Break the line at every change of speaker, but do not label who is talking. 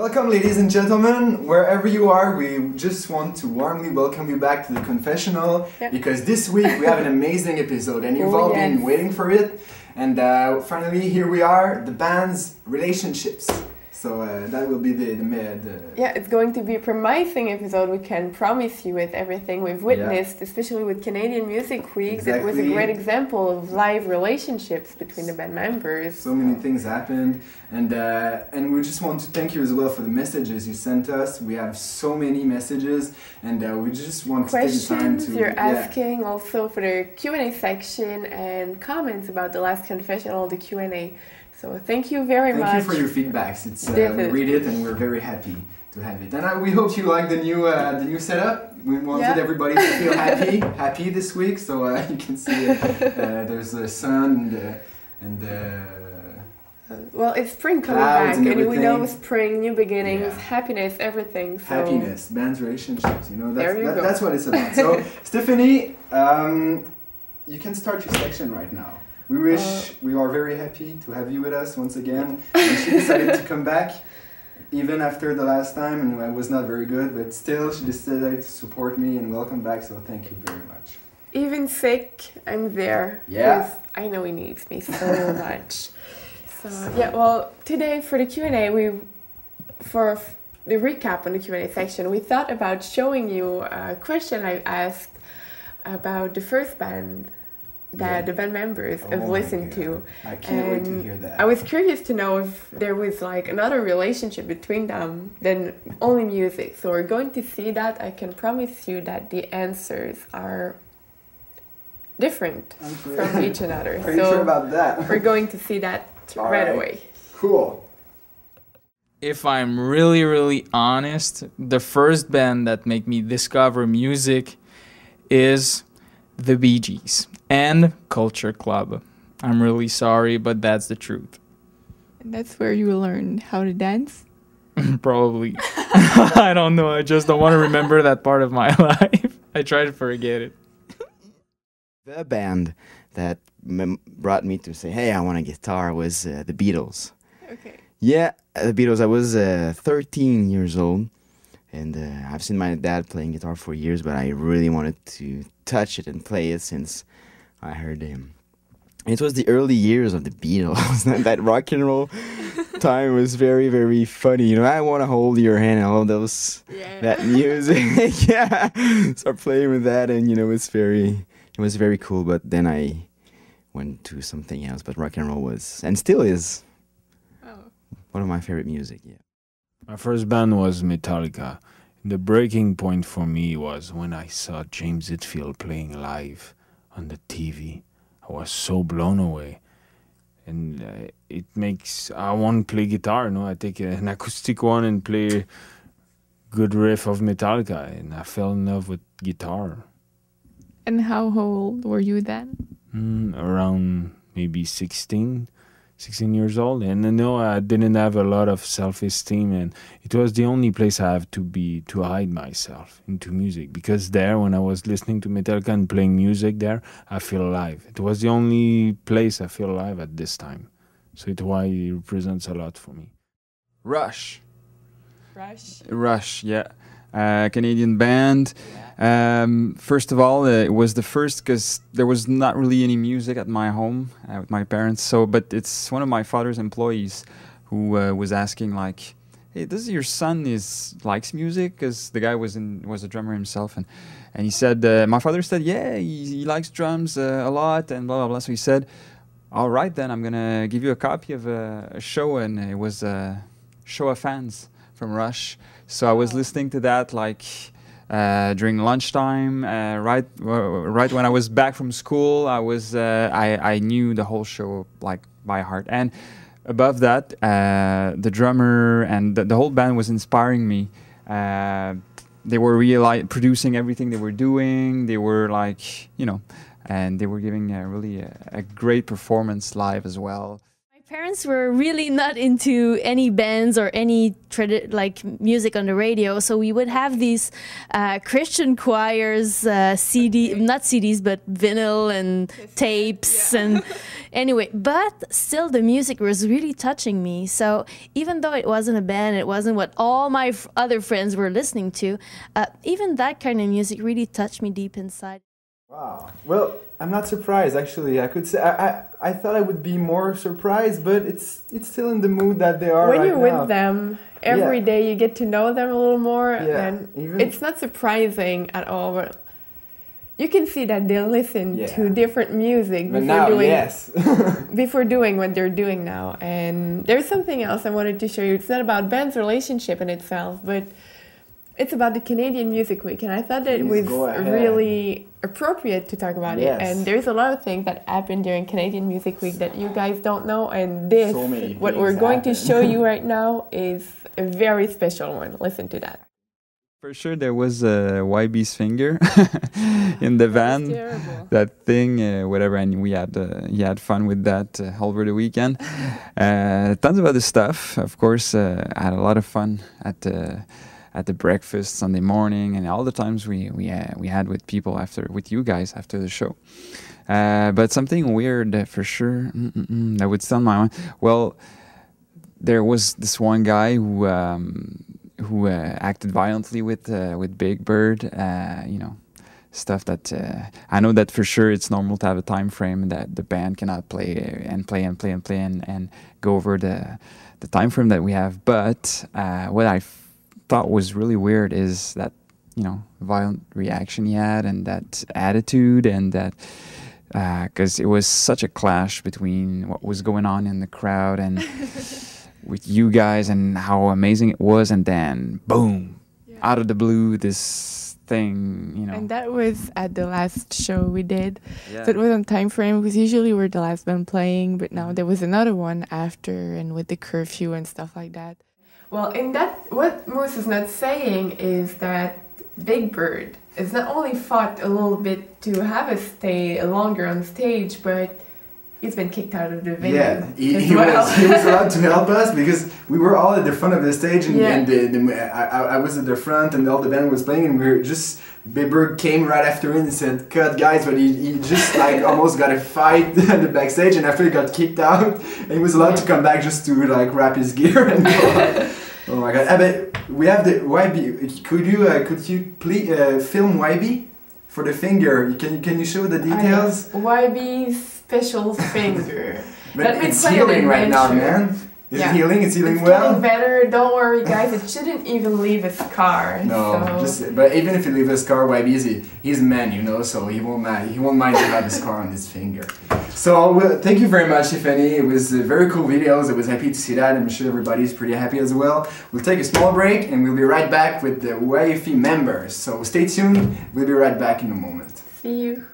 Welcome, ladies and gentlemen, wherever you are. We just want to warmly welcome you back to the Confessional, because this week we have an amazing episode and you've all been waiting for it. And finally, here we are, the band's relationships. So that will be the
Yeah, it's going to be a promising episode, we can promise you, with everything we've witnessed, especially with Canadian Music Week. That was a great example of live relationships between the band members.
So many things happened, and we just want to thank you as well for the messages you sent us. We have so many messages, and we just want to take the time to...
You're asking also for the Q&A section and comments about the last confessional, the Q&A. So thank you very much.
Thank you for your feedbacks. It's we read it and we're very happy to have it. And we hope you like the new setup. We wanted everybody to feel happy this week. So you can see there's the sun and
well, it's spring coming back, and we know spring, new beginnings, happiness, everything. So.
Happiness, band's relationships. You know, that's what it's about. So Stephanie, you can start your section right now. We are very happy to have you with us once again. And she decided to come back, even after the last time, and I was not very good, but still she decided to support me and welcome back, so thank you very much.
Even sick, I'm there.
Yeah.
I know he needs me so much. So well, today for the Q&A, for the recap on the Q&A section, we thought about showing you a question I asked about the first band that the band members have listened to.
I can't wait to hear that.
I was curious to know if there was like another relationship between them than only music. So we're going to see that. I can promise you that the answers are different from each another.
Are you sure about that?
We're going to see that right away.
Cool.
If I'm really honest, the first band that made me discover music is the Bee Gees and Culture Club. I'm really sorry, but that's the truth.
And that's where you learned how to dance?
Probably. I don't know. I just don't want to remember that part of my life. I try to forget it.
The band that brought me to say, hey, I want a guitar was the Beatles.
Okay.
Yeah, the Beatles. I was 13 years old. And I've seen my dad playing guitar for years, but I really wanted to touch it and play it since I heard him. It was the early years of the Beatles. That rock and roll time was very, very funny. You know, I want to hold your hand and all those, that music. Start playing with that, and you know, it was very cool. But then I went to something else. But rock and roll was, and still is, one of my favorite music. Yeah.
My first band was Metallica. The breaking point for me was when I saw James Hetfield playing live on the TV. I was so blown away. And it makes... I want to play guitar, no? I take an acoustic one and play good riff of Metallica. And I fell in love with guitar.
And how old were you then?
Around maybe 16 years old, and no, I didn't have a lot of self-esteem, and it was the only place I have to hide myself into music, because there, when I was listening to Metallica and playing music there, I feel alive. It was the only place I feel alive at this time, so it's why it represents a lot for me.
Rush, yeah.
Canadian band. First of all, it was the first because there was not really any music at my home with my parents. But it's one of my father's employees who was asking like, "Hey, does your son likes music?" Because the guy was a drummer himself, and he said, my father said, "Yeah, he likes drums a lot," and blah blah blah. So he said, "All right, then I'm gonna give you a copy of a show," and it was a show of fans from Rush. So I was listening to that like during lunchtime, right when I was back from school. I knew the whole show like by heart. And above that, the drummer and the whole band was inspiring me. They were really producing everything they were doing. They were like, and they were giving really a great performance live as well.
My
parents were really not into any bands or any like music on the radio, so we would have these Christian choirs, not CDs, but vinyl and tapes, and anyway. But still, the music was really touching me. So even though it wasn't a band, it wasn't what all my other friends were listening to, even that kind of music really touched me deep inside.
Wow. Well, I'm not surprised, actually. I could say I thought I would be more surprised, but it's still in the mood that they are
when
right
you're
now.
with them every day, you get to know them a little more, and
even
it's not surprising at all. But you can see that they listen to different music before doing what they're doing now. And there's something else I wanted to show you. It's not about band's relationship in itself, but it's about the Canadian Music Week, and I thought that it was really appropriate to talk about it. And there's a lot of things that happened during Canadian Music Week that you guys don't know, and this, what we're going to show you right now, is a very special one. Listen to that.
For sure, there was YB's finger in the van. That thing, whatever, and we had he had fun with that over the weekend. Tons of other stuff, of course. I had a lot of fun at the breakfast Sunday morning, and all the times we had with people with you guys after the show. But something weird for sure that would stun my mind. Well, there was this one guy who acted violently with Big Bird. Stuff that I know that for sure it's normal to have a time frame that the band cannot play and go over the time frame that we have. But what I thought was really weird is that violent reaction he had, and that attitude, and that because it was such a clash between what was going on in the crowd and with you guys and how amazing it was, and then boom, out of the blue, this thing,
And that was at the last show we did. So it was on time frame, because usually we're the last band playing, but now there was another one after, and with the curfew and stuff like that.
Well, in that, what Moose is not saying is that Big Bird has not only fought a little bit to have us stay longer on stage, but he's been kicked out of the venue.
Yeah, he was allowed to help us because we were all at the front of the stage, and, I was at the front, and all the band was playing, and we were just. Big Bird came right after him and said, "Cut, guys!" But he just almost got a fight at the backstage, and after he got kicked out, and he was allowed to come back just to wrap his gear and go. Oh my God! But we have the YB. Could you please film YB for the finger? Can you show the details?
YB's special finger.
But it's healing right now, man. Is it healing? It's healing well?
It's getting better. Don't worry, guys. It shouldn't even leave a scar.
No, but even if he leaves a scar, YB he's a man, so he won't mind to have a scar on his finger. So thank you very much, Tiffany. It was very cool videos. I was happy to see that. I'm sure everybody's pretty happy as well. We'll take a small break, and we'll be right back with the YFE members. So stay tuned. We'll be right back in a moment.
See you.